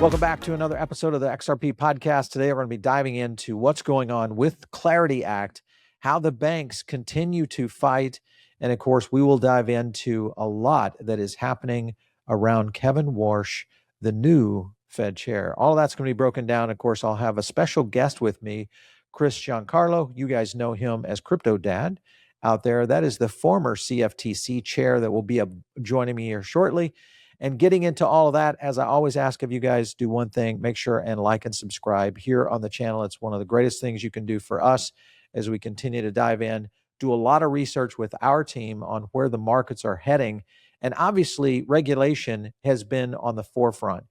Welcome back to another episode of the XRP podcast. Today, we're going to be diving into what's going on with the Clarity Act, how the banks continue to fight, and of course, we will dive into a lot that is happening around Kevin Warsh, the new Fed chair. All of that's going to be broken down. Of course, I'll have a special guest with me, Chris Giancarlo. You guys know him as Crypto Dad out there. That is the former CFTC chair that will be joining me here shortly. And getting into all of that, as I always ask of you guys, do one thing, make sure and like and subscribe here on the channel. It's one of the greatest things you can do for us as we continue to dive in, do a lot of research with our team on where the markets are heading. And obviously, regulation has been on the forefront.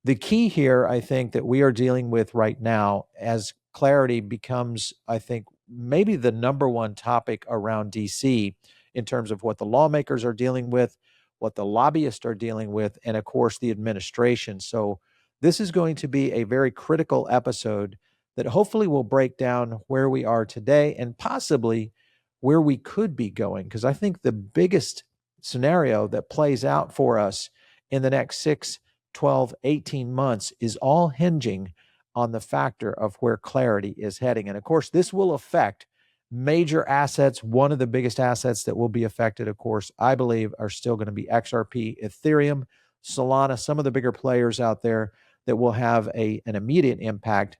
The key here, I think, that we are dealing with right now as clarity becomes, I think, maybe the number one topic around DC in terms of what the lawmakers are dealing with, what the lobbyists are dealing with, and of course, the administration. So this is going to be a very critical episode that hopefully will break down where we are today and possibly where we could be going. Because I think the biggest scenario that plays out for us in the next 6, 12, 18 months is all hinging on the factor of where clarity is heading. And of course, this will affect major assets. One of the biggest assets that will be affected, of course, I believe, are still going to be XRP, Ethereum, Solana, some of the bigger players out there that will have an immediate impact.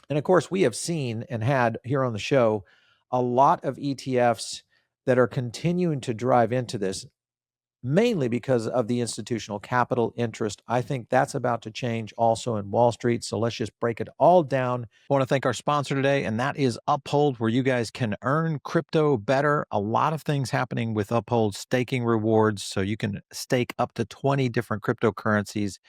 And of course, we have seen and had here on the show a lot of ETFs that are continuing to drive into this, mainly because of the institutional capital interest. I think that's about to change also in Wall Street. So let's just break it all down. I want to thank our sponsor today, and that is Uphold, where you guys can earn crypto better. A lot of things happening with Uphold staking rewards. So you can stake up to 20 different cryptocurrencies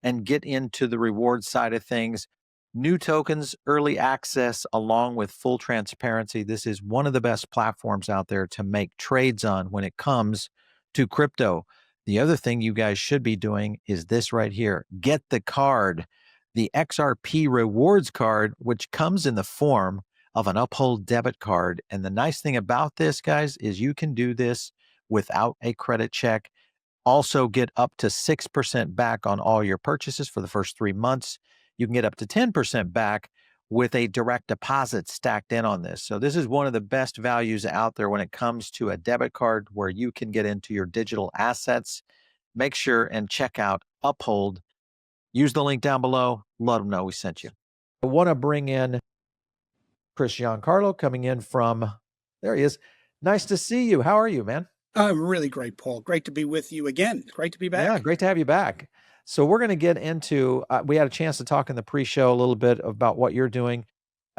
and get into the reward side of things. New tokens, early access, along with full transparency. This is one of the best platforms out there to make trades on when it comes to crypto. The other thing you guys should be doing is this right here. Get the card, the XRP rewards card, which comes in the form of an Uphold debit card. And the nice thing about this, guys, is you can do this without a credit check. Also get up to 6% back on all your purchases for the first 3 months. You can get up to 10% back with a direct deposit stacked in on this. So this is one of the best values out there when it comes to a debit card where you can get into your digital assets. Make sure and check out Uphold. Use the link down below. Let them know we sent you. I want to bring in Chris Giancarlo coming in from, there he is. Nice to see you. How are you, man? Really great, Paul. Great to be with you again. Great to be back. Yeah, great to have you back. So we're going to get into, we had a chance to talk in the pre-show a little bit about what you're doing.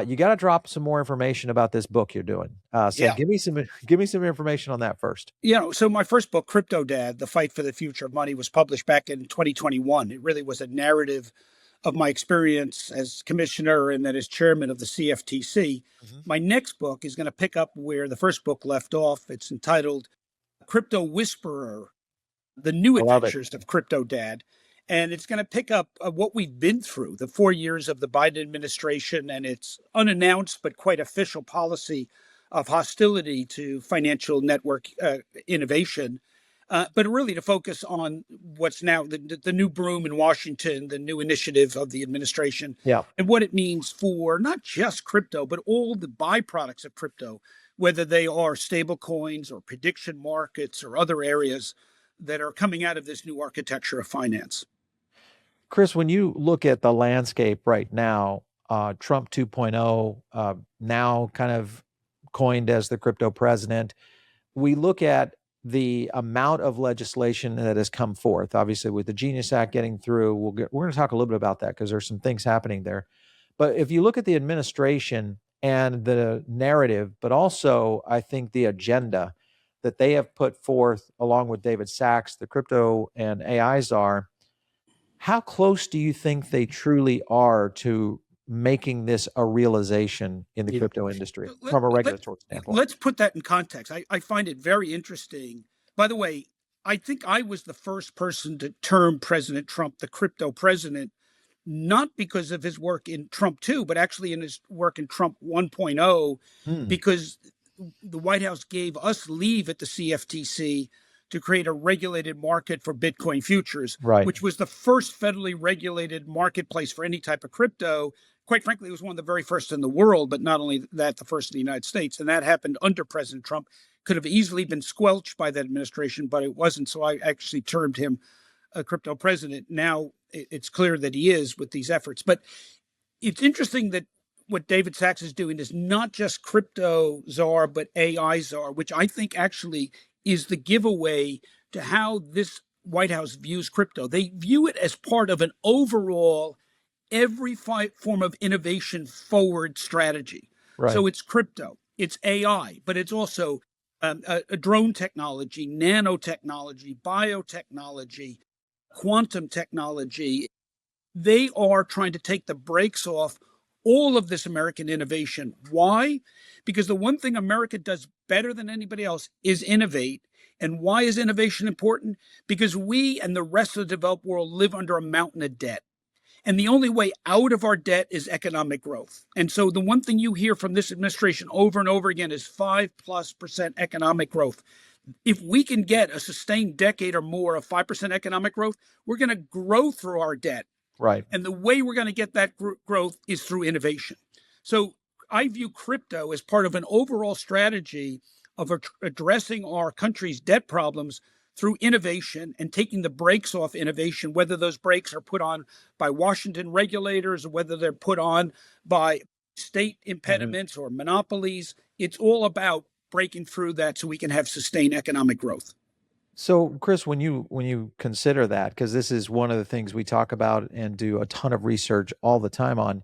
You got to drop some more information about this book you're doing. Give me some information on that first. So my first book, Crypto Dad, The Fight for the Future of Money, was published back in 2021. It really was a narrative of my experience as commissioner and then as chairman of the CFTC. Mm-hmm. My next book is going to pick up where the first book left off. It's entitled Crypto Whisperer, The New Adventures of Crypto Dad. And it's going to pick up what we've been through, the 4 years of the Biden administration and its unannounced but quite official policy of hostility to financial network innovation, but really to focus on what's now the new broom in Washington, the new initiative of the administration, and what it means for not just crypto, but all the byproducts of crypto, whether they are stablecoins or prediction markets or other areas that are coming out of this new architecture of finance. Chris, when you look at the landscape right now, Trump 2.0, now kind of coined as the crypto president, we look at the amount of legislation that has come forth, obviously with the Genius Act getting through. We're going to talk a little bit about that because there's some things happening there. But if you look at the administration and the narrative, but also I think the agenda that they have put forth along with David Sachs, the crypto and AI czar, how close do you think they truly are to making this a realization in the crypto industry from a regulatory standpoint? Let's put that in context. I find it very interesting. By the way, I think I was the first person to term President Trump the crypto president, not because of his work in Trump 2, but actually in his work in Trump 1.0, because the White House gave us leave at the CFTC to create a regulated market for Bitcoin futures, Right. which was the first federally regulated marketplace for any type of crypto. Quite frankly, it was one of the very first in the world, but not only that, the first in the United States. And that happened under President Trump. Could have easily been squelched by that administration, but it wasn't. So I actually termed him a crypto president. Now it's clear that he is with these efforts. But it's interesting that what David Sachs is doing is not just crypto czar, but AI czar, which I think actually is the giveaway to how this White House views crypto. They view it as part of an overall every form of innovation forward strategy. Right. So it's crypto, it's AI, but it's also a drone technology, nanotechnology, biotechnology, quantum technology. They are trying to take the brakes off all of this American innovation. Why? Because the one thing America does better than anybody else is innovate. And why is innovation important? Because we and the rest of the developed world live under a mountain of debt. And the only way out of our debt is economic growth. And so the one thing you hear from this administration over and over again is 5+% economic growth. If we can get a sustained decade or more of 5% economic growth, we're going to grow through our debt. Right. And the way we're going to get that growth is through innovation. So I view crypto as part of an overall strategy of addressing our country's debt problems through innovation and taking the brakes off innovation, whether those brakes are put on by Washington regulators or whether they're put on by state impediments or monopolies. It's all about breaking through that so we can have sustained economic growth. So, Chris, when you consider that, because this is one of the things we talk about and do a ton of research all the time on,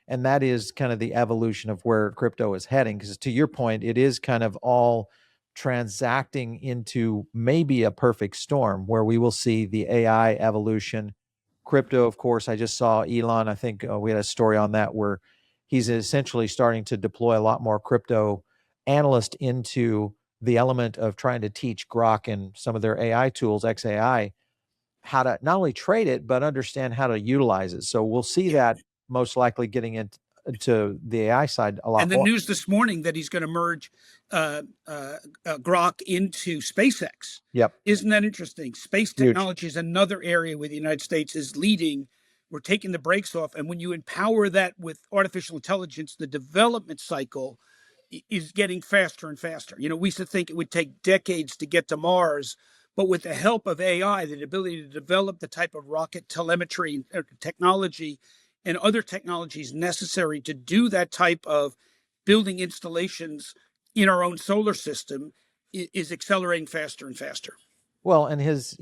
and that is kind of the evolution of where crypto is heading. Because to your point, it is kind of all transacting into maybe a perfect storm where we will see the AI evolution. Crypto, of course, I just saw Elon, I think we had a story on that where he's essentially starting to deploy a lot more crypto analysts into the element of trying to teach Grok and some of their AI tools, XAI, how to not only trade it, but understand how to utilize it. So we'll see that most likely getting into the AI side a lot more. And the news this morning that he's going to merge Grok into SpaceX. Yep. Isn't that interesting? Space technology is another area where the United States is leading. We're taking the brakes off. And when you empower that with artificial intelligence, the development cycle is getting faster and faster. You know, we used to think it would take decades to get to Mars, but with the help of AI, the ability to develop the type of rocket telemetry technology and other technologies necessary to do that type of building installations in our own solar system is accelerating faster and faster. Well, and his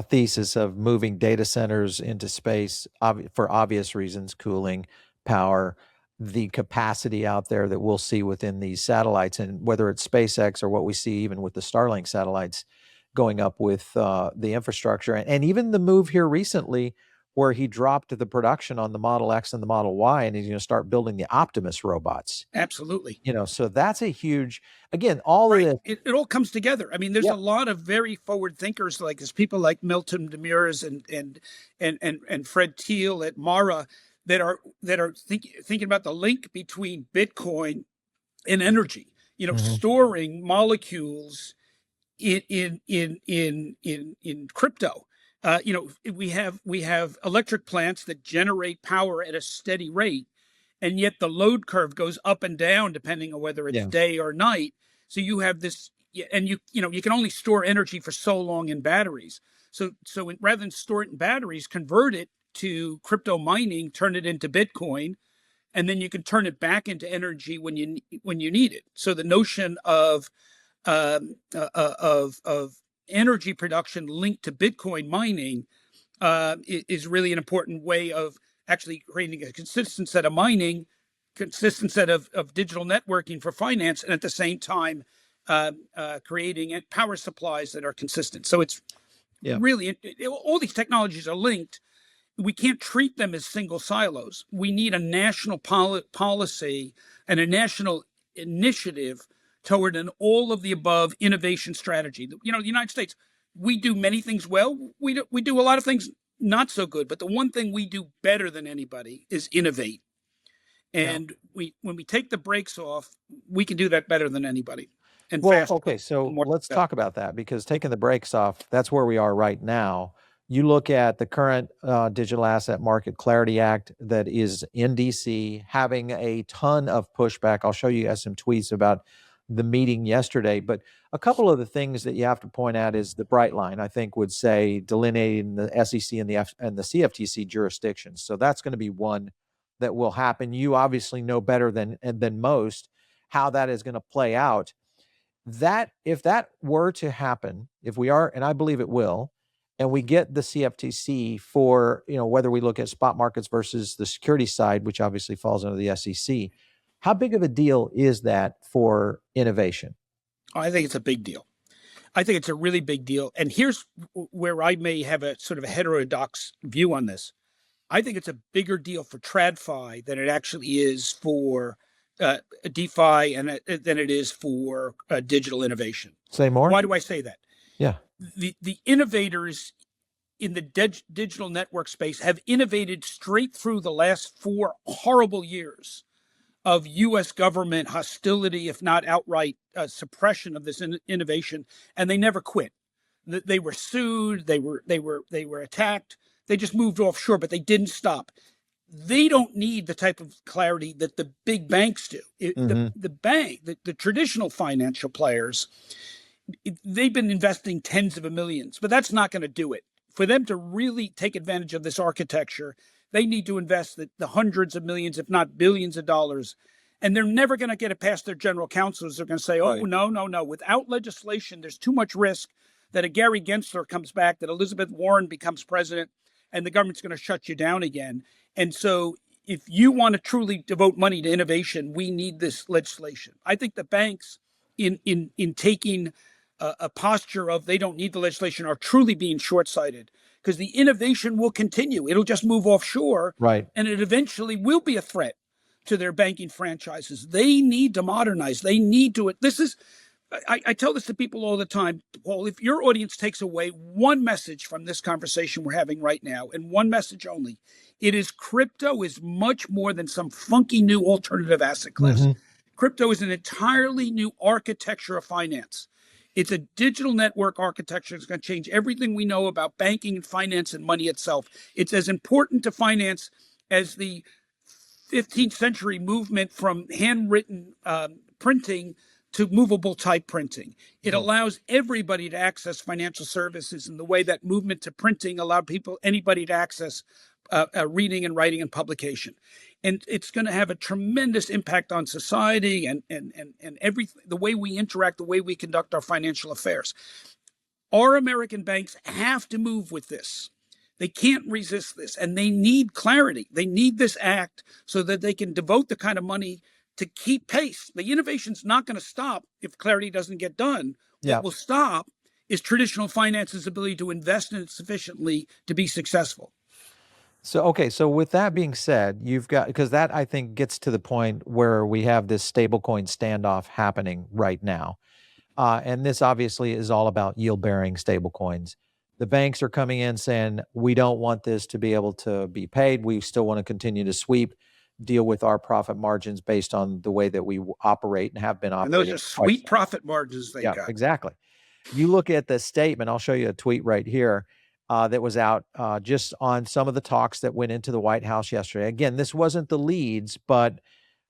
thesis of moving data centers into space for obvious reasons, cooling, power, the capacity out there that we'll see within these satellites, and whether it's SpaceX or what we see even with the Starlink satellites going up with the infrastructure, and even the move here recently where he dropped the production on the Model X and the Model Y, and he's going to start building the Optimus robots. Absolutely. You know, so that's a huge, again, all of it. It all comes together. I mean, there's a lot of very forward thinkers, like there's people like Milton Demers and Fred Thiel at Mara that are thinking about the link between Bitcoin and energy. You know, storing molecules in crypto. You know, we have electric plants that generate power at a steady rate, and yet the load curve goes up and down depending on whether it's day or night. So you have this, and you can only store energy for so long in batteries. So rather than store it in batteries, convert it to crypto mining, turn it into Bitcoin, and then you can turn it back into energy when you need it. So the notion of energy production linked to Bitcoin mining is really an important way of actually creating a consistent set of mining, consistent set of digital networking for finance, and at the same time creating power supplies that are consistent. So it's really, all these technologies are linked. We can't treat them as single silos. We need a national policy and a national initiative toward an all of the above innovation strategy. You know, the United States, we do many things well. We do a lot of things not so good, but the one thing we do better than anybody is innovate. And when we take the brakes off, we can do that better than anybody. and Well, faster. okay, so More let's talk about that, because taking the brakes off, that's where we are right now. You look at the current Digital Asset Market Clarity Act that is in DC, having a ton of pushback. I'll show you guys some tweets about the meeting yesterday, but a couple of the things that you have to point out is the bright line, I think, would say delineating the SEC and the CFTC jurisdictions. So that's going to be one that will happen. You obviously know better than most how that is going to play out. That if that were to happen, if we are, and I believe it will, and we get the CFTC for, whether we look at spot markets versus the security side, which obviously falls under the SEC, how big of a deal is that for innovation? I think it's a big deal. I think it's a really big deal. And here's where I may have a sort of a heterodox view on this. I think it's a bigger deal for TradFi than it actually is for DeFi and than it is for digital innovation. Say more. Why do I say that? Yeah. The innovators in the digital network space have innovated straight through the last 4 horrible years of U.S. government hostility, if not outright suppression of this innovation, and they never quit. They were sued, they were attacked. They just moved offshore, but they didn't stop. They don't need the type of clarity that the big banks do. The traditional financial players, they've been investing tens of millions, but that's not going to do it. For them to really take advantage of this architecture, they need to invest the hundreds of millions, if not billions of dollars. And they're never going to get it past their general counsels. They're going to say, oh, no. Without legislation, there's too much risk that a Gary Gensler comes back, that Elizabeth Warren becomes president, and the government's going to shut you down again. And so if you want to truly devote money to innovation, we need this legislation. I think the banks, in taking a posture of they don't need the legislation, are truly being short-sighted, because the innovation will continue. It'll just move offshore, right? And it eventually will be a threat to their banking franchises. They need to modernize. They need to. I tell this to people all the time, Paul. If your audience takes away one message from this conversation we're having right now, and one message only, it is crypto is much more than some funky new alternative asset class. Crypto is an entirely new architecture of finance. It's a digital network architecture. It's going to change everything we know about banking and finance and money itself. It's as important to finance as the 15th century movement from handwritten printing to movable type printing. It allows everybody to access financial services in the way that movement to printing allowed anybody to access reading and writing and publication. And it's going to have a tremendous impact on society and everything, the way we interact, the way we conduct our financial affairs. Our American banks have to move with this. They can't resist this, and they need clarity. They need this act so that they can devote the kind of money to keep pace. The innovation's not going to stop if clarity doesn't get done. What will stop is traditional finance's ability to invest in it sufficiently to be successful. So with that being said, you've got, because that I think gets to the point where we have this stablecoin standoff happening right now. And this obviously is all about yield-bearing stablecoins. The banks are coming in saying, we don't want this to be able to be paid. We still want to continue to sweep, deal with our profit margins based on the way that we operate and have been operating. And those are sweet profit margins they got. Exactly. You look at the statement, I'll show you a tweet right here that was out just on some of the talks that went into the White House yesterday. Again, this wasn't the leads, but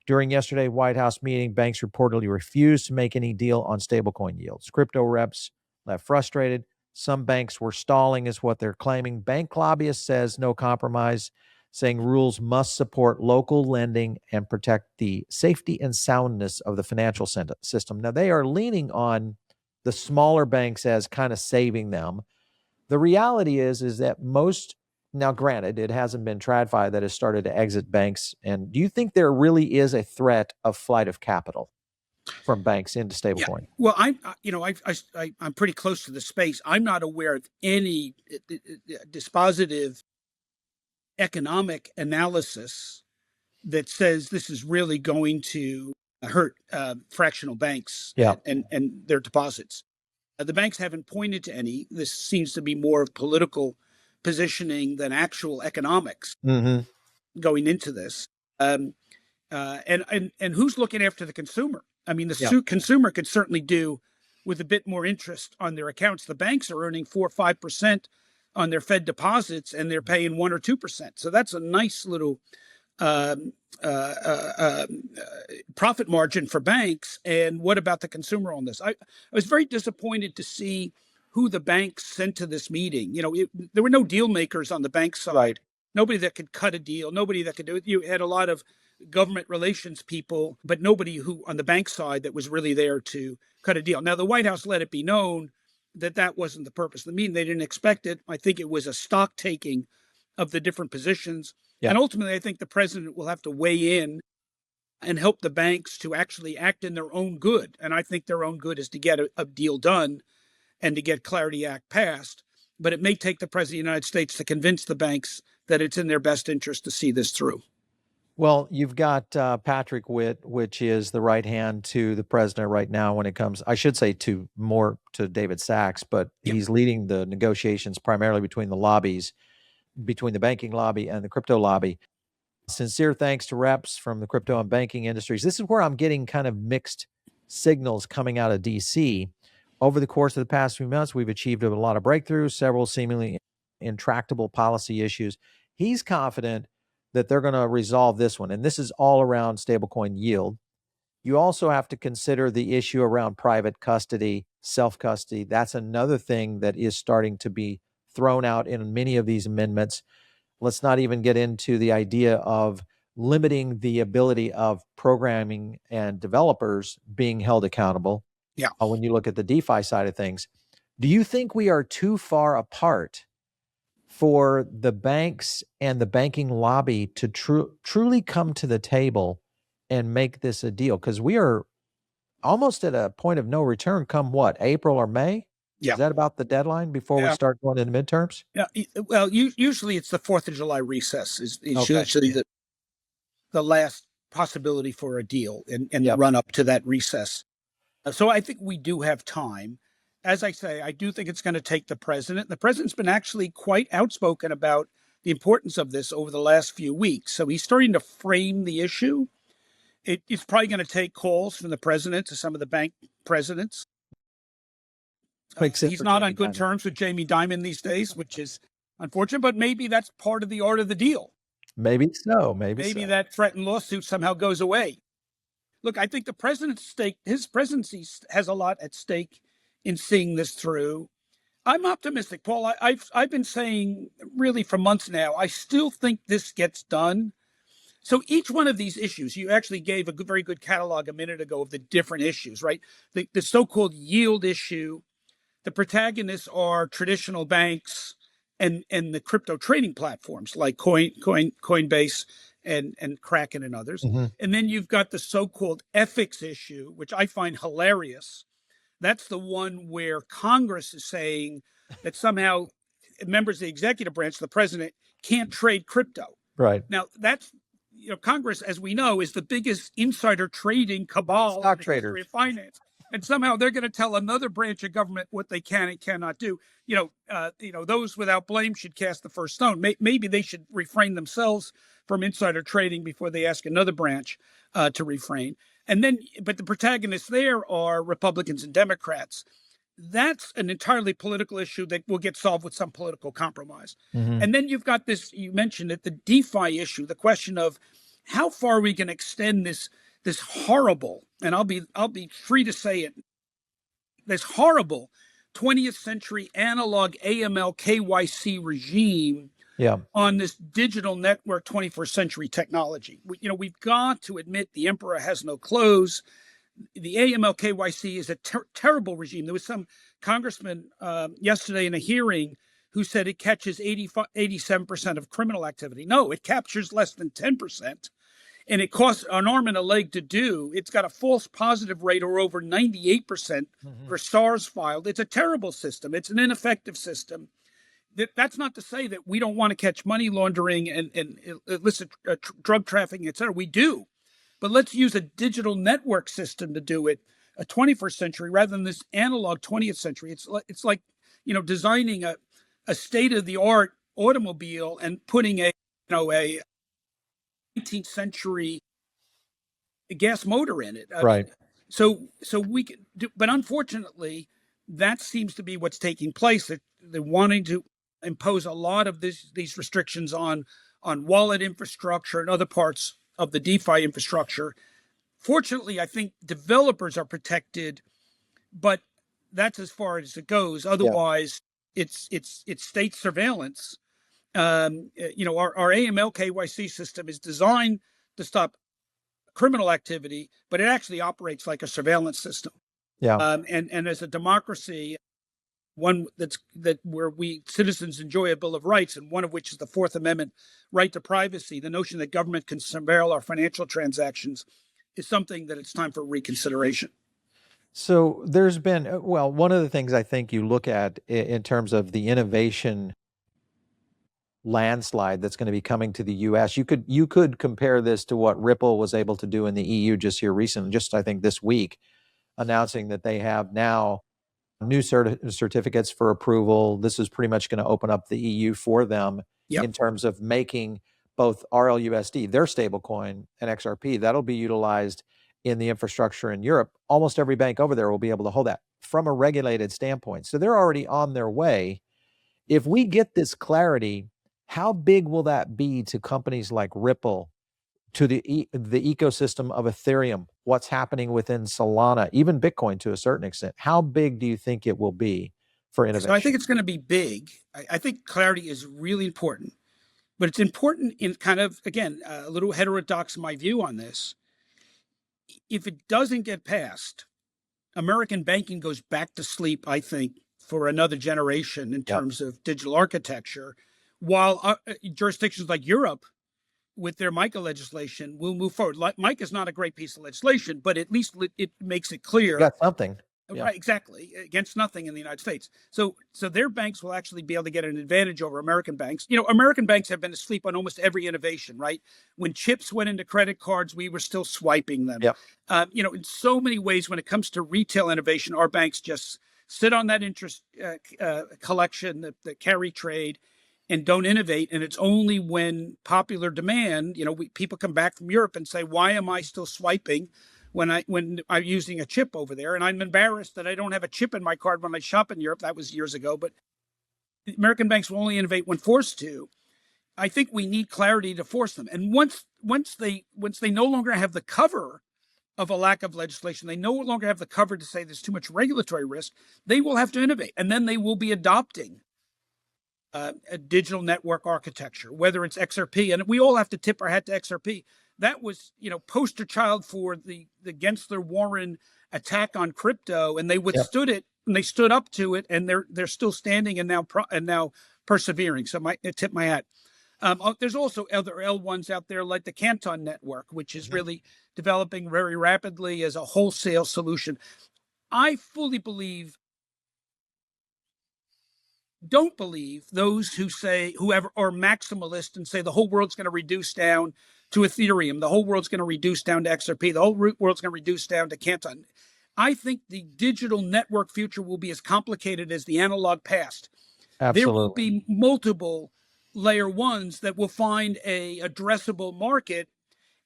during yesterday's White House meeting, banks reportedly refused to make any deal on stablecoin yields. Crypto reps left frustrated. Some banks were stalling, is what they're claiming. Bank lobbyist says no compromise, saying rules must support local lending and protect the safety and soundness of the financial system. Now, they are leaning on the smaller banks as kind of saving them. The reality is that most, now granted, it hasn't been TradFi that has started to exit banks. And do you think there really is a threat of flight of capital from banks into stablecoin? Yeah. Well, I'm pretty close to the space. I'm not aware of any dispositive economic analysis that says this is really going to hurt fractional banks and their deposits. The banks haven't pointed to any. This seems to be more of political positioning than actual economics going into this. And who's looking after the consumer? I mean, the consumer could certainly do with a bit more interest on their accounts. The banks are earning 4 or 5% on their Fed deposits, and they're paying 1 or 2%. So that's a nice little um, uh, uh, uh, profit margin for banks. And what about the consumer on this? I was very disappointed to see who the banks sent to this meeting. There were no deal makers on the bank side. Right. Nobody that could cut a deal. Nobody that could do it. You had a lot of government relations people, but nobody who on the bank side that was really there to cut a deal. Now, the White House let it be known that that wasn't the purpose of the meeting. They didn't expect it. I think it was a stock taking of the different positions. Yeah. And ultimately, I think the president will have to weigh in and help the banks to actually act in their own good. And I think their own good is to get a deal done and to get Clarity Act passed. But it may take the president of the United States to convince the banks that it's in their best interest to see this through. Well, you've got Patrick Witt, which is the right hand to the president right now when it comes, I should say, to David Sachs, but he's leading the negotiations primarily between the lobbies, between the banking lobby and the crypto lobby. Sincere thanks to reps from the crypto and banking industries. This is where I'm getting kind of mixed signals coming out of DC. Over the course of the past few months, we've achieved a lot of breakthroughs, several seemingly intractable policy issues. He's confident that they're going to resolve this one. And this is all around stablecoin yield. You also have to consider the issue around private custody, self-custody. That's another thing that is starting to be thrown out in many of these amendments. Let's not even get into the idea of limiting the ability of programming and developers being held accountable. Yeah. When you look at the DeFi side of things, do you think we are too far apart for the banks and the banking lobby to truly come to the table and make this a deal? Because we are almost at a point of no return come what, April or May? Yeah. Is that about the deadline before we start going into midterms? Yeah. Well, usually it's the 4th of July recess is usually the last possibility for a deal and the run up to that recess. So I think we do have time. As I say, I do think it's going to take the president. The president's been actually quite outspoken about the importance of this over the last few weeks. So he's starting to frame the issue. It's probably going to take calls from the president to some of the bank presidents. He's not on good terms with Jamie Dimon these days, which is unfortunate, but maybe that's part of the art of the deal. Maybe so. Maybe that threatened lawsuit somehow goes away. Look, I think the president's his presidency has a lot at stake in seeing this through. I'm optimistic, Paul. I've been saying really for months now, I still think this gets done. So each one of these issues, you actually gave a very good catalog a minute ago of the different issues, right? The so-called yield issue, the protagonists are traditional banks and the crypto trading platforms like Coinbase and Kraken and others. Mm-hmm. And then you've got the so-called ethics issue, which I find hilarious. That's the one where Congress is saying that somehow members of the executive branch, the president, can't trade crypto. Right. Now, that's, Congress, as we know, is the biggest insider trading cabal Stock in the traders. history of finance. And somehow they're going to tell another branch of government what they can and cannot do. Those without blame should cast the first stone. Maybe they should refrain themselves from insider trading before they ask another branch to refrain. But the protagonists there are Republicans and Democrats. That's an entirely political issue that will get solved with some political compromise. Mm-hmm. And then you've got this, you mentioned it, the DeFi issue, the question of how far we can extend this horrible, and I'll be free to say it, this horrible 20th century analog AML KYC regime on this digital network 21st century technology. We've got to admit the emperor has no clothes. The AML KYC is a terrible regime. There was some congressman yesterday in a hearing who said it catches 87% of criminal activity. No, it captures less than 10%. And it costs an arm and a leg to do. It's got a false positive rate or over 98% for SARS filed. It's a terrible system. It's an ineffective system. That's not to say that we don't want to catch money laundering and illicit drug trafficking, et cetera. We do. But let's use a digital network system to do it, a 21st century, rather than this analog 20th century. It's like designing a state-of-the-art automobile and putting a 19th century gas motor in it. Right. So we can do, but unfortunately, that seems to be what's taking place. They're wanting to impose a lot of these restrictions on wallet infrastructure and other parts of the DeFi infrastructure. Fortunately, I think developers are protected, but that's as far as it goes. Otherwise, it's state surveillance. Our AML KYC system is designed to stop criminal activity, but it actually operates like a surveillance system. Yeah. And as a democracy, one that where we citizens enjoy a bill of rights, and one of which is the Fourth Amendment right to privacy, the notion that government can surveil our financial transactions is something that it's time for reconsideration. So there's been, well, one of the things I think you look at in terms of the innovation landslide that's going to be coming to the US, you could compare this to what Ripple was able to do in the EU just here recently, just I think this week, announcing that they have now new certificates for approval. This is pretty much going to open up the EU for them in terms of making both RLUSD, their stablecoin, and XRP. That'll be utilized in the infrastructure in Europe. Almost every bank over there will be able to hold that from a regulated standpoint. So they're already on their way. If we get this clarity, how big will that be to companies like Ripple, to the ecosystem of Ethereum, what's happening within Solana, even Bitcoin to a certain extent? How big do you think it will be for innovation? So I think it's going to be big. I think clarity is really important, but it's important in kind of, again, a little heterodox in my view on this. If it doesn't get passed, American banking goes back to sleep, I think, for another generation in terms of digital architecture, while jurisdictions like Europe, with their MiCA legislation, will move forward. MiCA is not a great piece of legislation, but at least it makes it clear. You got something. Right, exactly, against nothing in the United States. So their banks will actually be able to get an advantage over American banks. American banks have been asleep on almost every innovation, right? When chips went into credit cards, we were still swiping them. In so many ways, when it comes to retail innovation, our banks just sit on that interest collection, that carry trade, and don't innovate. And it's only when popular demand, people come back from Europe and say, why am I still swiping when I'm using a chip over there? And I'm embarrassed that I don't have a chip in my card when I shop in Europe. That was years ago, but American banks will only innovate when forced to. I think we need clarity to force them. And once they no longer have the cover of a lack of legislation, they no longer have the cover to say there's too much regulatory risk, they will have to innovate. And then they will be adopting a digital network architecture, whether it's XRP. And we all have to tip our hat to XRP. That was, poster child for the Gensler-Warren attack on crypto, and they withstood it, and they stood up to it, and they're still standing and now persevering. So I tip my hat. There's also other L1s out there like the Canton Network, which is really developing very rapidly as a wholesale solution. I fully don't believe those who are maximalist and say the whole world's going to reduce down to Ethereum, the whole world's going to reduce down to XRP, the whole world's going to reduce down to Canton. I think the digital network future will be as complicated as the analog past. Absolutely. There will be multiple layer ones that will find a addressable market,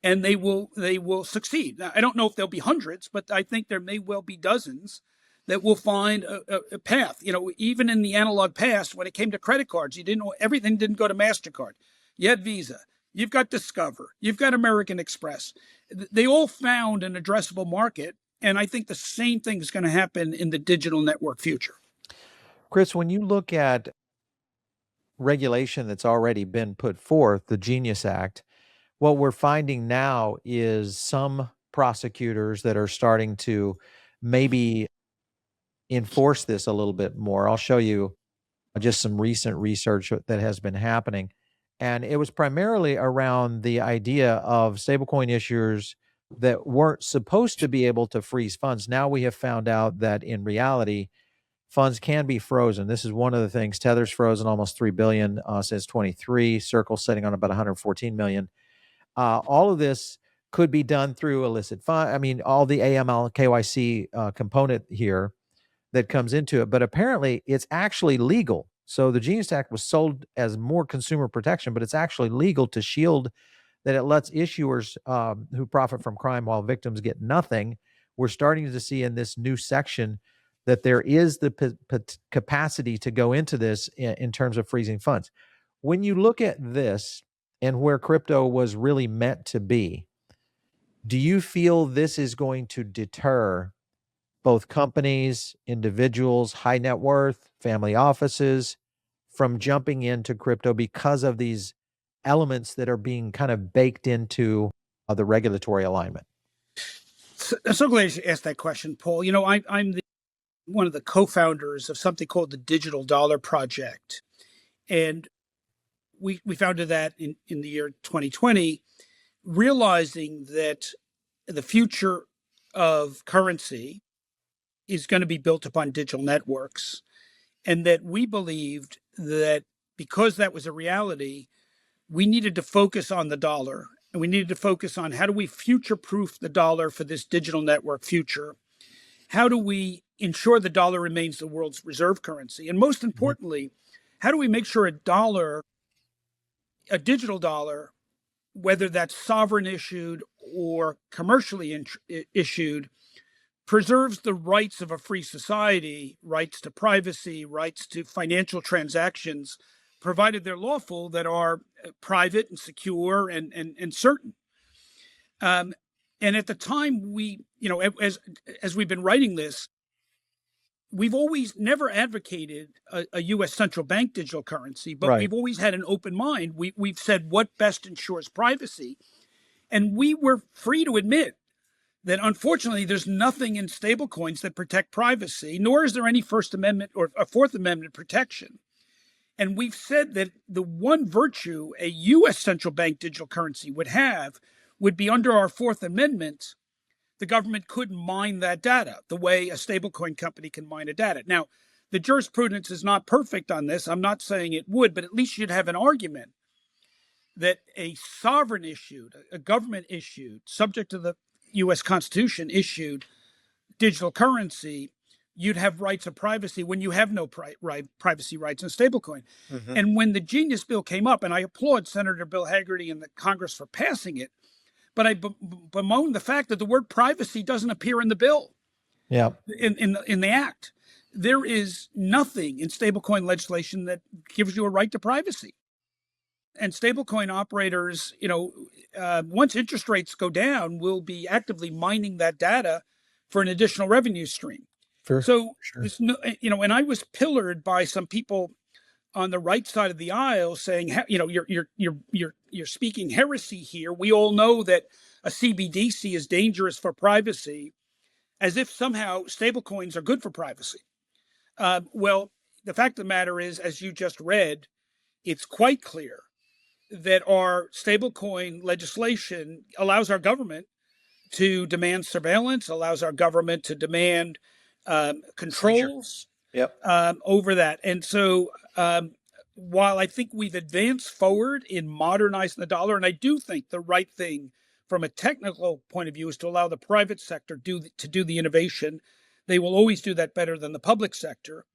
and they will succeed. Now, I don't know if there'll be hundreds, but I think there may well be dozens that will find a path. Even in the analog past, when it came to credit cards, everything didn't go to MasterCard. You had Visa, you've got Discover, you've got American Express. They all found an addressable market, and I think the same thing is going to happen in the digital network future. Chris, when you look at regulation that's already been put forth, the Genius Act, what we're finding now is some prosecutors that are starting to maybe enforce this a little bit more. I'll show you just some recent research that has been happening. And it was primarily around the idea of stablecoin issuers that weren't supposed to be able to freeze funds. Now we have found out that in reality, funds can be frozen. This is one of the things. Tether's frozen almost 3 billion since 23. Circle's sitting on about 114 million. All of this could be done through illicit fund. I mean, all the AML KYC component here that comes into it, but apparently it's actually legal. So the Genius Act was sold as more consumer protection, but it's actually legal to shield that. It lets issuers who profit from crime while victims get nothing, we're starting to see in this new section that there is the capacity to go into this in terms of freezing funds. When you look at this and where crypto was really meant to be, do you feel this is going to deter both companies, individuals, high net worth, family offices from jumping into crypto because of these elements that are being kind of baked into the regulatory alignment? So glad you asked that question, Paul. You know, I'm one of the co-founders of something called the Digital Dollar Project. And we founded that in the year 2020, realizing that the future of currency is going to be built upon digital networks. And that we believed that because that was a reality, we needed to focus on the dollar. And we needed to focus on how do we future-proof the dollar for this digital network future? How do we ensure the dollar remains the world's reserve currency? And most importantly, how do we make sure a digital dollar, whether that's sovereign issued or commercially issued, preserves the rights of a free society, rights to privacy, rights to financial transactions, provided they're lawful, that are private and secure and certain. And at the time, we, you know, as we've been writing this, we've always never advocated a U.S. central bank digital currency, but Right. we've always had an open mind. We've said what best ensures privacy. And we were free to admit that, unfortunately, there's nothing in stablecoins that protect privacy, nor is there any First Amendment or a Fourth Amendment protection. And we've said that the one virtue a U.S. central bank digital currency would be under our Fourth Amendment. The government could mine that data the way a stablecoin company can mine a data. Now, the jurisprudence is not perfect on this. I'm not saying it would, but at least you'd have an argument that a sovereign issued, a government issued, subject to the U.S. Constitution issued digital currency, you'd have rights of privacy when you have no privacy rights in stablecoin. And when the Genius Bill came up, and I applaud Senator Bill Hagerty and the Congress for passing it, but I bemoan the fact that the word privacy doesn't appear in the bill, Yeah. in the act. There is nothing in stablecoin legislation that gives you a right to privacy. And stablecoin operators, you know, once interest rates go down, will be actively mining that data for an additional revenue stream. So, there's no, you know, and I was pillared by some people on the right side of the aisle saying, you know, you're speaking heresy here. We all know that a CBDC is dangerous for privacy, as if somehow stablecoins are good for privacy. Well, the fact of the matter is, as you just read, it's quite clear that our stablecoin legislation allows our government to demand surveillance, allows our government to demand controls over that. And so while I think we've advanced forward in modernizing the dollar, and I do think the right thing from a technical point of view is to allow the private sector to do the innovation. They will always do that better than the public sector.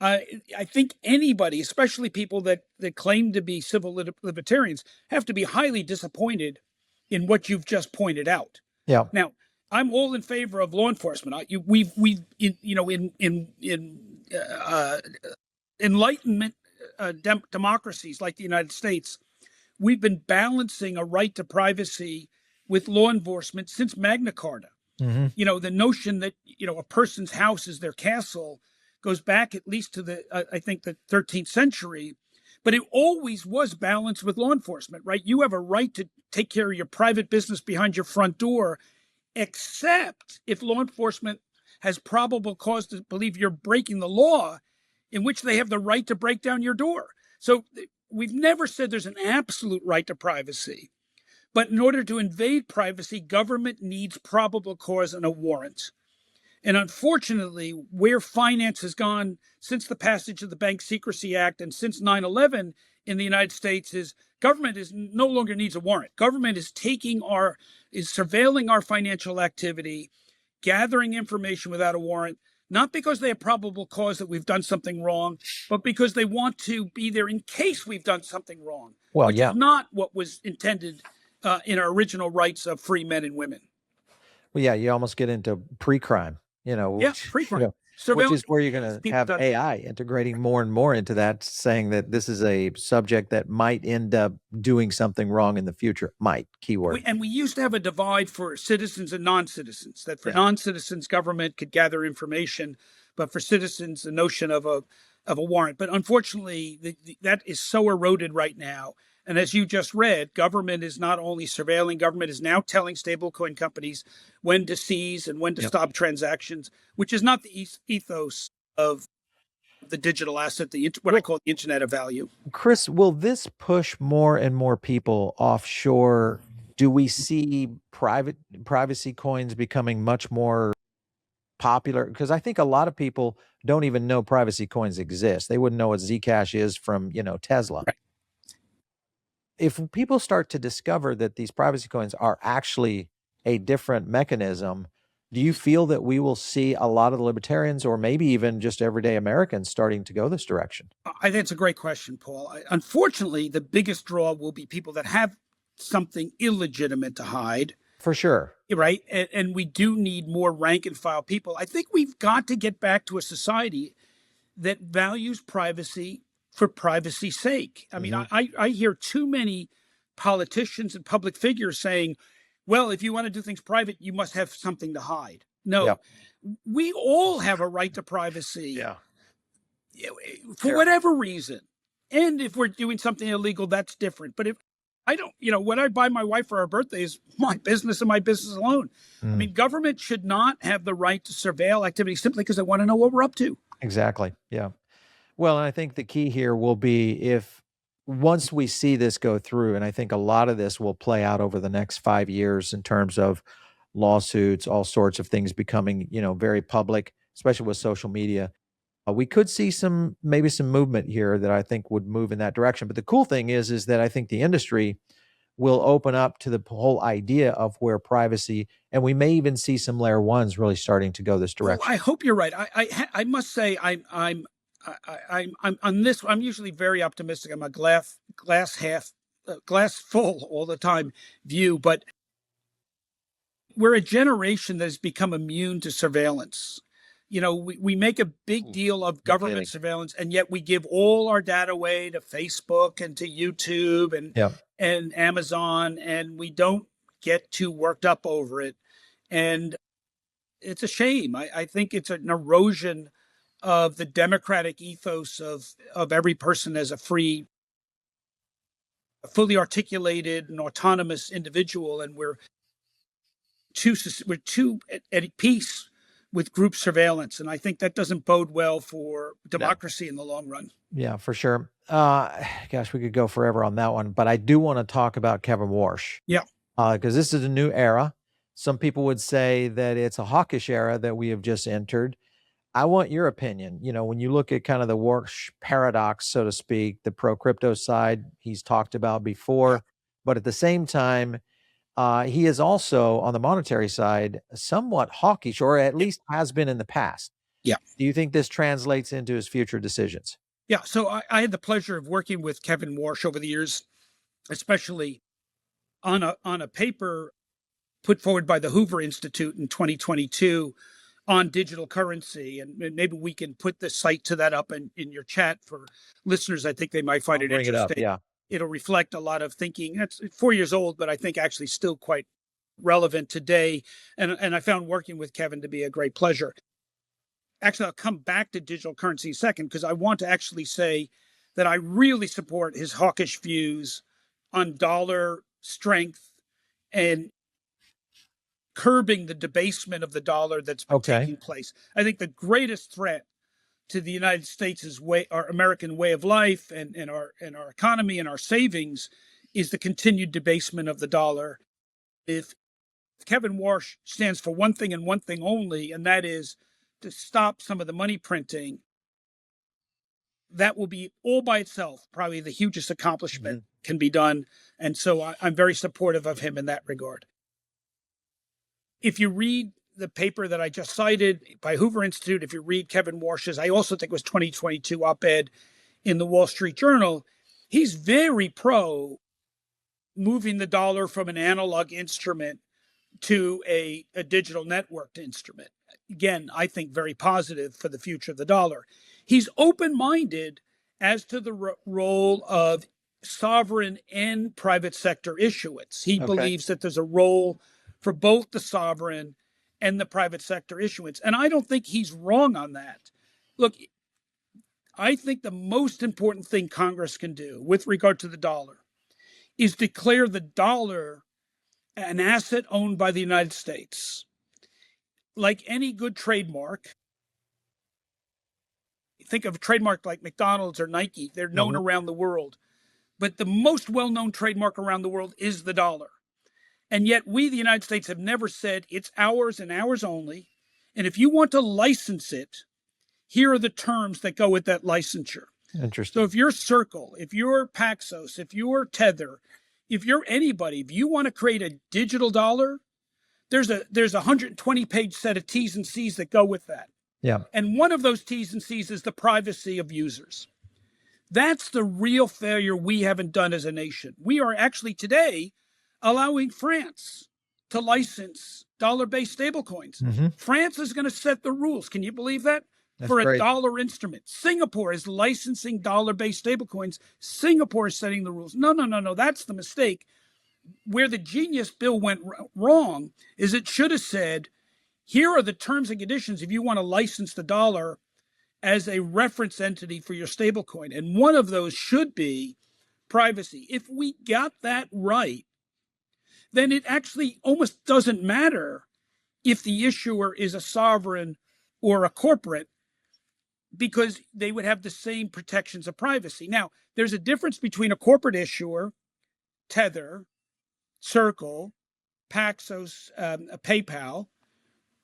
I think anybody, especially people that claim to be civil libertarians, have to be highly disappointed in what you've just pointed out. Yeah. Now, I'm all in favor of law enforcement. We've in Enlightenment democracies like the United States, we've been balancing a right to privacy with law enforcement since Magna Carta. You know, the notion that, you know, a person's house is their castle goes back at least to the I think the 13th century, but it always was balanced with law enforcement, right? You have a right to take care of your private business behind your front door, except if law enforcement has probable cause to believe you're breaking the law, in which they have the right to break down your door. So we've never said there's an absolute right to privacy, but in order to invade privacy, government needs probable cause and a warrant. And unfortunately, where finance has gone since the passage of the Bank Secrecy Act and since 9/11 in the United States is government no longer needs a warrant. Government is surveilling our financial activity, gathering information without a warrant, not because they have probable cause that we've done something wrong, but because they want to be there in case we've done something wrong. Well, which is not what was intended in our original rights of free men and women. Well, yeah, you almost get into pre-crime, Yeah, which, pre-crime. which is Surveillance where you're going to people have done. AI integrating more and more into that, saying that this is a subject that might end up doing something wrong in the future. Might, keyword. We used to have a divide for citizens and non-citizens, that for Yeah. non-citizens, government could gather information, but for citizens, the notion of a warrant. But unfortunately, that is so eroded right now. And as you just read, government is not only surveilling, government is now telling stablecoin companies when to seize and when to Yep. stop transactions, which is not the ethos of the digital asset, what I call the Internet of Value. Chris, will this push more and more people offshore? Do we see privacy coins becoming much more popular? Because I think a lot of people don't even know privacy coins exist. They wouldn't know what Zcash is from, Tesla. Right. If people start to discover that these privacy coins are actually a different mechanism, do you feel that we will see a lot of the libertarians or maybe even just everyday Americans starting to go this direction? I think it's a great question, Paul. Unfortunately, the biggest draw will be people that have something illegitimate to hide. For sure. Right. And we do need more rank and file people. I think we've got to get back to a society that values privacy for privacy's sake. I mean, I hear too many politicians and public figures saying, well, if you want to do things private, you must have something to hide. No, Yep. we all have a right to privacy. Yeah. For whatever reason. And if we're doing something illegal, that's different. But if I don't, what I buy my wife for her birthday is my business and my business alone. I mean, government should not have the right to surveil activity simply because they want to know what we're up to. Exactly. Yeah. Well, and I think the key here will be if once we see this go through, and I think a lot of this will play out over the next 5 years in terms of lawsuits, all sorts of things becoming, very public, especially with social media. We could see maybe some movement here that I think would move in that direction. But the cool thing is that I think the industry will open up to the whole idea of where privacy, and we may even see some layer ones really starting to go this direction. Well, I hope you're right. I must say I'm on this. I'm usually very optimistic. I'm a glass full all the time view, but we're a generation that has become immune to surveillance. We make a big deal of government surveillance, and yet we give all our data away to Facebook and to YouTube and Amazon, and we don't get too worked up over it. And it's a shame. I think it's an erosion of the democratic ethos of every person as a free, fully articulated and autonomous individual, and we're too at peace with group surveillance. And I think that doesn't bode well for democracy in the long run. Yeah, for sure. Gosh, we could go forever on that one, but I do want to talk about Kevin Warsh. Yeah. Because this is a new era. Some people would say that it's a hawkish era that we have just entered. I want your opinion. When you look at kind of the Warsh paradox, so to speak, the pro-crypto side he's talked about before, but at the same time, he is also on the monetary side somewhat hawkish, or at least has been in the past. Yeah. Do you think this translates into his future decisions? Yeah. So I had the pleasure of working with Kevin Warsh over the years, especially on a paper put forward by the Hoover Institute in 2022 on digital currency. And maybe we can put the site to that up in your chat for listeners. I think they might find it interesting. It'll reflect a lot of thinking. It's 4 years old, but I think actually still quite relevant today. And I found working with Kevin to be a great pleasure. Actually, I'll come back to digital currency in a second, because I want to actually say that I really support his hawkish views on dollar strength and curbing the debasement of the dollar that's been taking place. I think the greatest threat to the United States' our American way of life and our economy and our savings is the continued debasement of the dollar. If Kevin Warsh stands for one thing and one thing only, and that is to stop some of the money printing, that will be all by itself probably the hugest accomplishment can be done. And so I'm very supportive of him in that regard. If you read the paper that I just cited by Hoover Institute, if you read Kevin Warsh's, I also think it was 2022 op-ed in the Wall Street Journal, he's very pro moving the dollar from an analog instrument to a digital networked instrument. Again, I think very positive for the future of the dollar. He's open-minded as to the role of sovereign and private sector issuance. He believes that there's a role for both the sovereign and the private sector issuance. And I don't think he's wrong on that. Look, I think the most important thing Congress can do with regard to the dollar is declare the dollar an asset owned by the United States. Like any good trademark, think of a trademark like McDonald's or Nike, they're known around the world. But the most well-known trademark around the world is the dollar. And yet we, the United States, have never said it's ours and ours only. And if you want to license it, here are the terms that go with that licensure. Interesting. So if you're Circle, if you're Paxos, if you're Tether, if you're anybody, if you want to create a digital dollar, there's a 120-page set of T's and C's that go with that. Yeah. And one of those T's and C's is the privacy of users. That's the real failure we haven't done as a nation. We are actually today allowing France to license dollar-based stablecoins. France is going to set the rules. Can you believe that? That's for a great. dollar instrument. Singapore is licensing dollar-based stablecoins. Singapore is setting the rules. No. That's the mistake. Where the genius bill went wrong is it should have said, here are the terms and conditions if you want to license the dollar as a reference entity for your stablecoin. And one of those should be privacy. If we got that right, then it actually almost doesn't matter if the issuer is a sovereign or a corporate, because they would have the same protections of privacy. Now, there's a difference between a corporate issuer, Tether, Circle, Paxos, PayPal,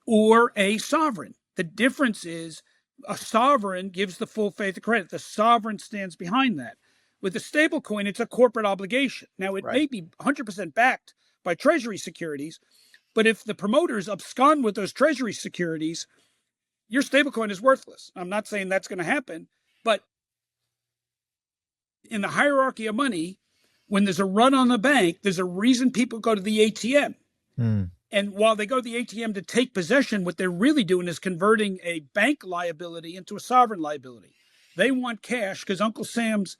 or a sovereign. The difference is a sovereign gives the full faith and credit. The sovereign stands behind that. With a stablecoin, it's a corporate obligation. Now, it may be 100% backed by Treasury securities, but if the promoters abscond with those Treasury securities, your stablecoin is worthless. I'm not saying that's going to happen, but in the hierarchy of money, when there's a run on the bank, there's a reason people go to the ATM. And while they go to the ATM to take possession, what they're really doing is converting a bank liability into a sovereign liability. They want cash because Uncle Sam's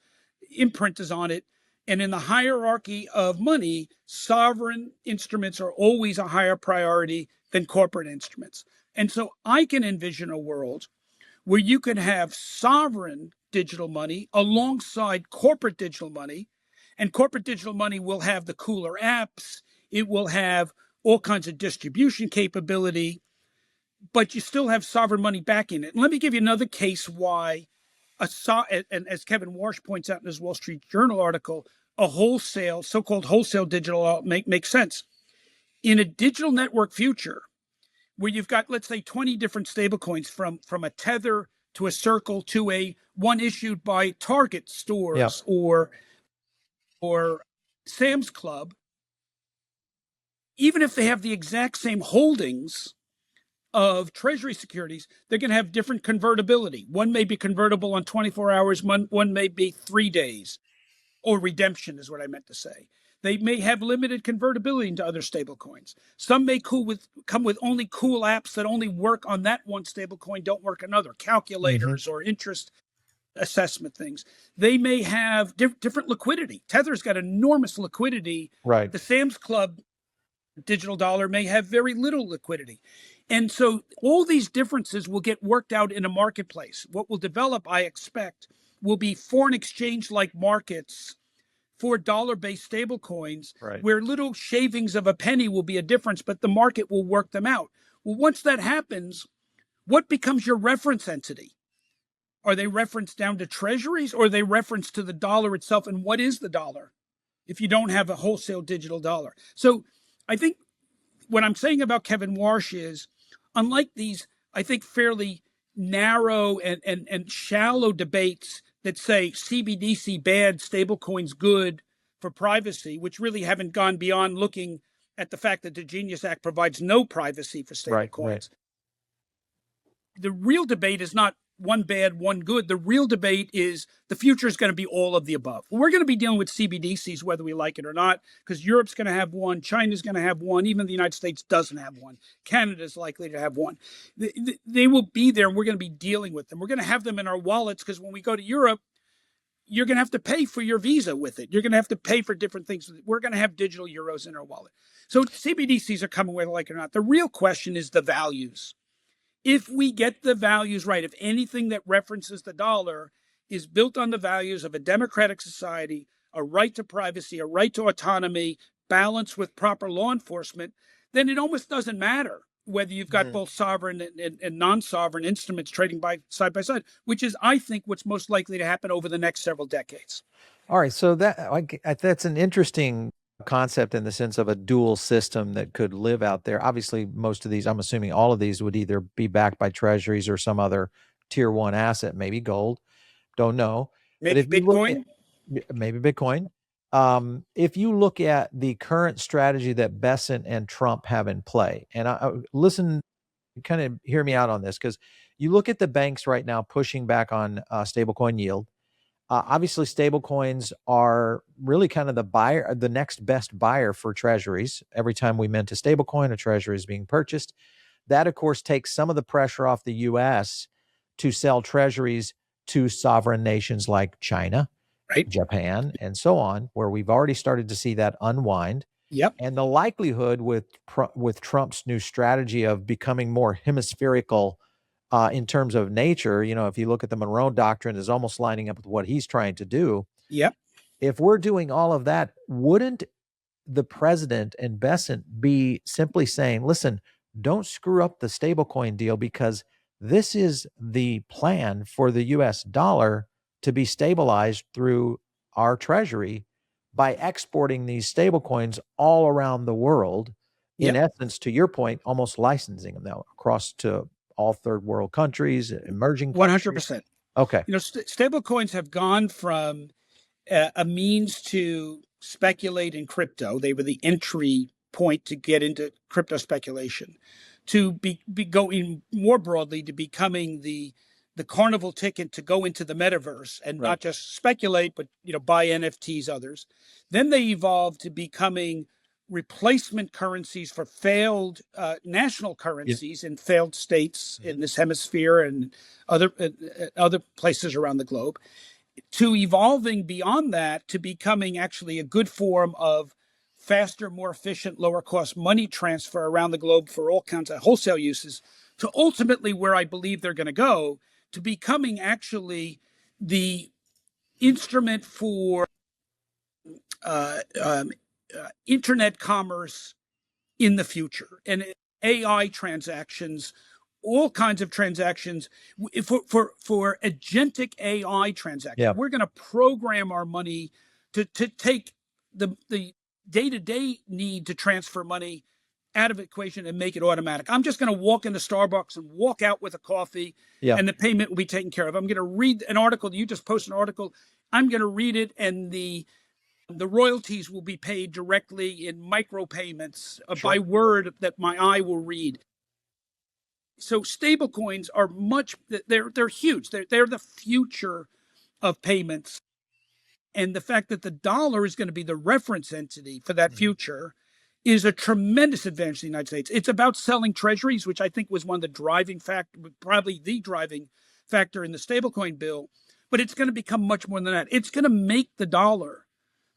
imprint is on it. And in the hierarchy of money, sovereign instruments are always a higher priority than corporate instruments. And so I can envision a world where you can have sovereign digital money alongside corporate digital money, and corporate digital money will have the cooler apps. It will have all kinds of distribution capability, but you still have sovereign money backing it. And let me give you another case why, and as Kevin Warsh points out in his Wall Street Journal article, a wholesale, so-called wholesale digital makes sense. In a digital network future, where you've got, let's say, 20 different stablecoins from a Tether to a Circle to a one issued by Target stores or Sam's Club, even if they have the exact same holdings of Treasury securities, they're going to have different convertibility. One may be convertible on 24 hours, one may be 3 days, or redemption is what I meant to say. They may have limited convertibility into other stablecoins. Some may come with only cool apps that only work on that one stablecoin, don't work on other, calculators or interest assessment things. They may have different liquidity. Tether's got enormous liquidity. Right. The Sam's Club digital dollar may have very little liquidity. And so all these differences will get worked out in a marketplace. What will develop, I expect, will be foreign exchange-like markets for dollar-based stablecoins, where little shavings of a penny will be a difference, but the market will work them out. Well, once that happens, what becomes your reference entity? Are they referenced down to treasuries, or are they referenced to the dollar itself? And what is the dollar if you don't have a wholesale digital dollar? So I think what I'm saying about Kevin Warsh is, unlike these, I think, fairly narrow and shallow debates that say CBDC bad, stablecoins good for privacy, which really haven't gone beyond looking at the fact that the Genius Act provides no privacy for stablecoins. The real debate is not one bad, one good. The real debate is the future is going to be all of the above. We're going to be dealing with CBDCs whether we like it or not, because Europe's going to have one, China's going to have one, even the United States doesn't have one. Canada's likely to have one. They will be there, and we're going to be dealing with them. We're going to have them in our wallets, because when we go to Europe, you're going to have to pay for your visa with it. You're going to have to pay for different things. We're going to have digital euros in our wallet. So CBDCs are coming whether like it or not. The real question is the values. If we get the values right, if anything that references the dollar is built on the values of a democratic society, a right to privacy, a right to autonomy, balanced with proper law enforcement, then it almost doesn't matter whether you've got both sovereign and non-sovereign instruments trading by side, which is, I think, what's most likely to happen over the next several decades. All right. So that's an interesting concept in the sense of a dual system that could live out there. Obviously, most of these, I'm assuming all of these would either be backed by treasuries or some other tier one asset, maybe gold. Don't know. Maybe Bitcoin? Maybe Bitcoin. If you look at the current strategy that Besant and Trump have in play, and listen, kind of hear me out on this, because you look at the banks right now pushing back on stablecoin yield. Obviously, stablecoins are really kind of the next best buyer for treasuries. Every time we mint a stablecoin, a treasury is being purchased. That, of course, takes some of the pressure off the U.S. to sell treasuries to sovereign nations like China, right, Japan, and so on, where we've already started to see that unwind. Yep. And the likelihood with Trump's new strategy of becoming more hemispherical in terms of nature, if you look at the Monroe Doctrine, is almost lining up with what he's trying to do. Yep. If we're doing all of that, wouldn't the president and Besant be simply saying, listen, don't screw up the stablecoin deal, because this is the plan for the US dollar to be stabilized through our treasury by exporting these stablecoins all around the world, in essence, to your point, almost licensing them now across to all third world countries, emerging countries. 100%. Okay. Stable coins have gone from a means to speculate in crypto. They were the entry point to get into crypto speculation, to be going more broadly to becoming the carnival ticket to go into the metaverse and not just speculate, but buy NFTs, others. Then they evolved to becoming replacement currencies for failed national currencies in failed states in this hemisphere and other places around the globe, to evolving beyond that to becoming actually a good form of faster, more efficient, lower cost money transfer around the globe for all kinds of wholesale uses, to ultimately where I believe they're going to go, to becoming actually the instrument for internet commerce in the future, and AI transactions, all kinds of transactions for agentic AI transactions. Yeah. We're going to program our money to take the day-to-day need to transfer money out of the equation and make it automatic. I'm just going to walk into Starbucks and walk out with a coffee, and the payment will be taken care of. I'm going to read an article. You just post an article. I'm going to read it, and the royalties will be paid directly in micropayments by word that my eye will read. So stable coins are they're huge. They're the future of payments. And the fact that the dollar is going to be the reference entity for that future is a tremendous advantage to the United States. It's about selling treasuries, which I think was one of the driving factor, probably the driving factor in the stablecoin bill. But it's going to become much more than that. It's going to make the dollar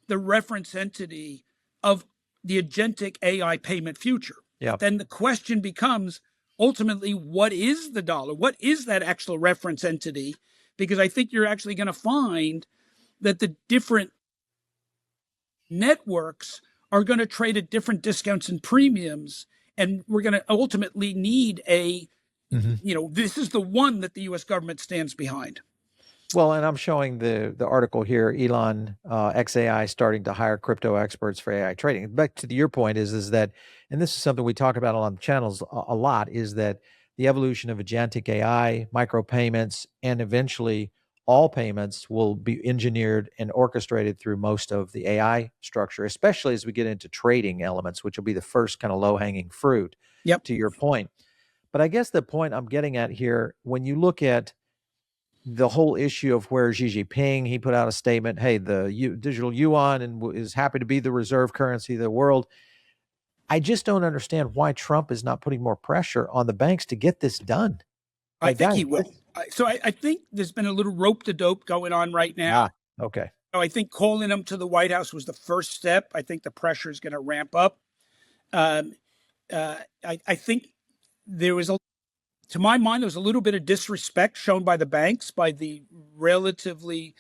the reference entity of the agentic AI payment future. Then the question becomes, ultimately, what is the dollar? What is that actual reference entity? Because I think you're actually going to find that the different networks are going to trade at different discounts and premiums. And we're going to ultimately need this is the one that the U.S. government stands behind. Well, and I'm showing the article here, Elon XAI starting to hire crypto experts for AI trading. Back to your point is that, and this is something we talk about on the channels a lot, is that the evolution of agentic AI, micropayments, and eventually all payments will be engineered and orchestrated through most of the AI structure, especially as we get into trading elements, which will be the first kind of low-hanging fruit, to your point. But I guess the point I'm getting at here, when you look at the whole issue of where Xi Jinping, he put out a statement, hey, the digital yuan is happy to be the reserve currency of the world. I just don't understand why Trump is not putting more pressure on the banks to get this done. I think he will. So I think there's been a little rope-a-dope going on right now. Okay. So I think calling him to the White House was the first step. I think the pressure is going to ramp up. I think there was, to my mind, there was a little bit of disrespect shown by the banks, by the relatively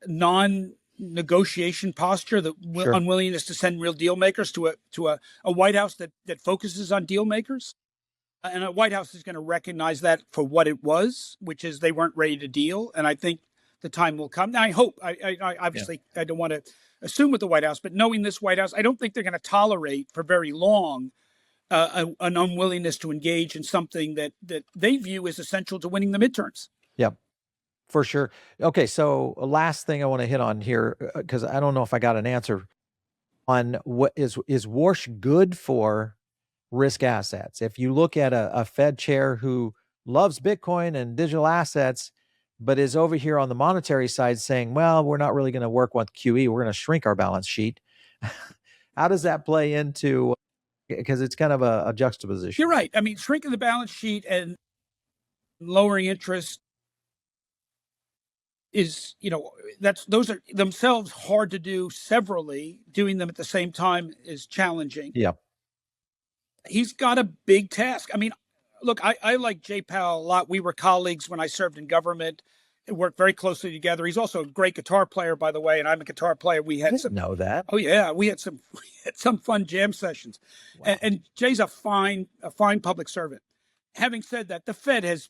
non-negotiation posture, the unwillingness to send real deal makers to a White House that focuses on deal makers. And a White House is going to recognize that for what it was, which is they weren't ready to deal. And I think the time will come. Now, I hope, I obviously, I don't want to assume with the White House, but knowing this White House, I don't think they're going to tolerate for very long an unwillingness to engage in something that they view as essential to winning the midterms. Yep, for sure. Okay, so last thing I want to hit on here, because I don't know if I got an answer on what is Warsh good for risk assets. If you look at a Fed chair who loves Bitcoin and digital assets, but is over here on the monetary side saying, well, we're not really going to work with QE. We're going to shrink our balance sheet. How does that play into, because it's kind of a juxtaposition. You're right. I mean, shrinking the balance sheet and lowering interest is, those are themselves hard to do severally. Doing them at the same time is challenging. Yeah. He's got a big task. I mean, look, I like Jay Powell a lot. We were colleagues when I served in government and worked very closely together. He's also a great guitar player, by the way, and I'm a guitar player. We had some know that. Oh yeah, we had some fun jam sessions. Wow. And Jay's a fine public servant. Having said that, the Fed has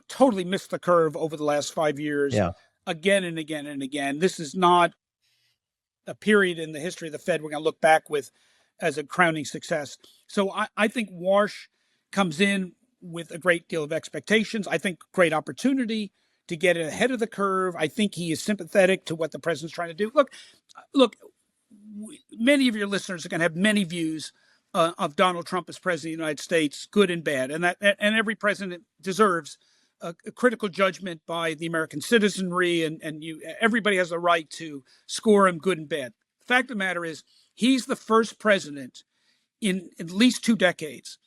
totally missed the curve over the last 5 years. Yeah. Again and again and again. This is not a period in the history of the Fed we're going to look back with as a crowning success. So I think Warsh comes in with a great deal of expectations. I think great opportunity to get ahead of the curve. I think he is sympathetic to what the president's trying to do. Look, many of your listeners are going to have many views of Donald Trump as president of the United States, good and bad, and every president deserves a critical judgment by the American citizenry, and everybody has a right to score him good and bad. The fact of the matter is, he's the first president in at least 2 decades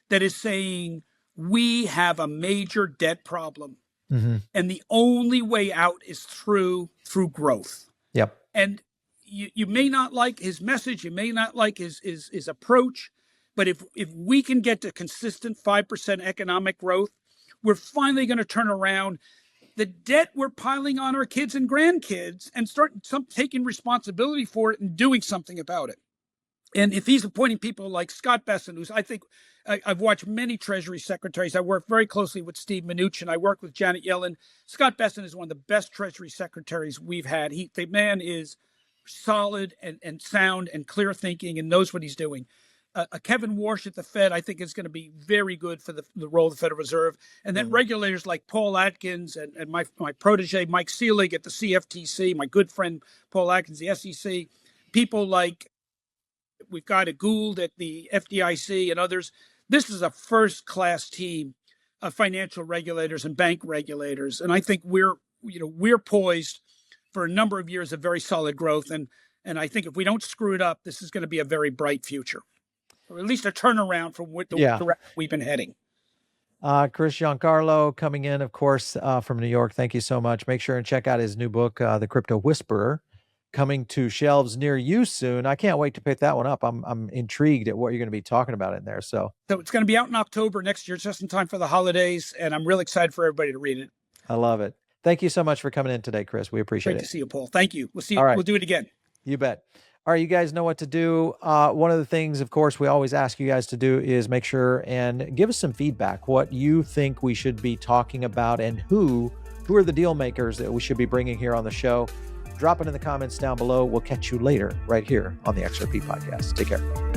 that is saying we have a major debt problem, and the only way out is through growth. Yep. And you may not like his message, you may not like his approach, but if we can get to consistent 5% economic growth, we're finally going to turn around the debt we're piling on our kids and grandkids and start taking responsibility for it and doing something about it. And if he's appointing people like Scott Bessent, who's, I think, I've watched many Treasury secretaries. I work very closely with Steve Mnuchin. I work with Janet Yellen. Scott Bessent is one of the best Treasury secretaries we've had. The man is solid and sound and clear thinking and knows what he's doing. Kevin Warsh at the Fed, I think, is going to be very good for the role of the Federal Reserve. And then regulators like Paul Atkins and my protege, Mike Seelig at the CFTC, my good friend Paul Atkins, the SEC, people like we've got a Gould at the FDIC and others. This is a first-class team of financial regulators and bank regulators. And I think we're poised for a number of years of very solid growth. And I think if we don't screw it up, this is going to be a very bright future, or at least a turnaround from what the direction we've been heading. Chris Giancarlo coming in, of course, from New York. Thank you so much. Make sure and check out his new book, The Crypto Whisperer, coming to shelves near you soon. I can't wait to pick that one up. I'm intrigued at what you're going to be talking about in there. So it's going to be out in October next year, just in time for the holidays. And I'm really excited for everybody to read it. I love it. Thank you so much for coming in today, Chris. We appreciate it. Great to see you, Paul. Thank you. We'll see you. All right. We'll do it again. You bet. All right, you guys know what to do. One of the things, of course, we always ask you guys to do is make sure and give us some feedback, what you think we should be talking about and who are the deal makers that we should be bringing here on the show. Drop it in the comments down below. We'll catch you later right here on the XRP podcast. Take care.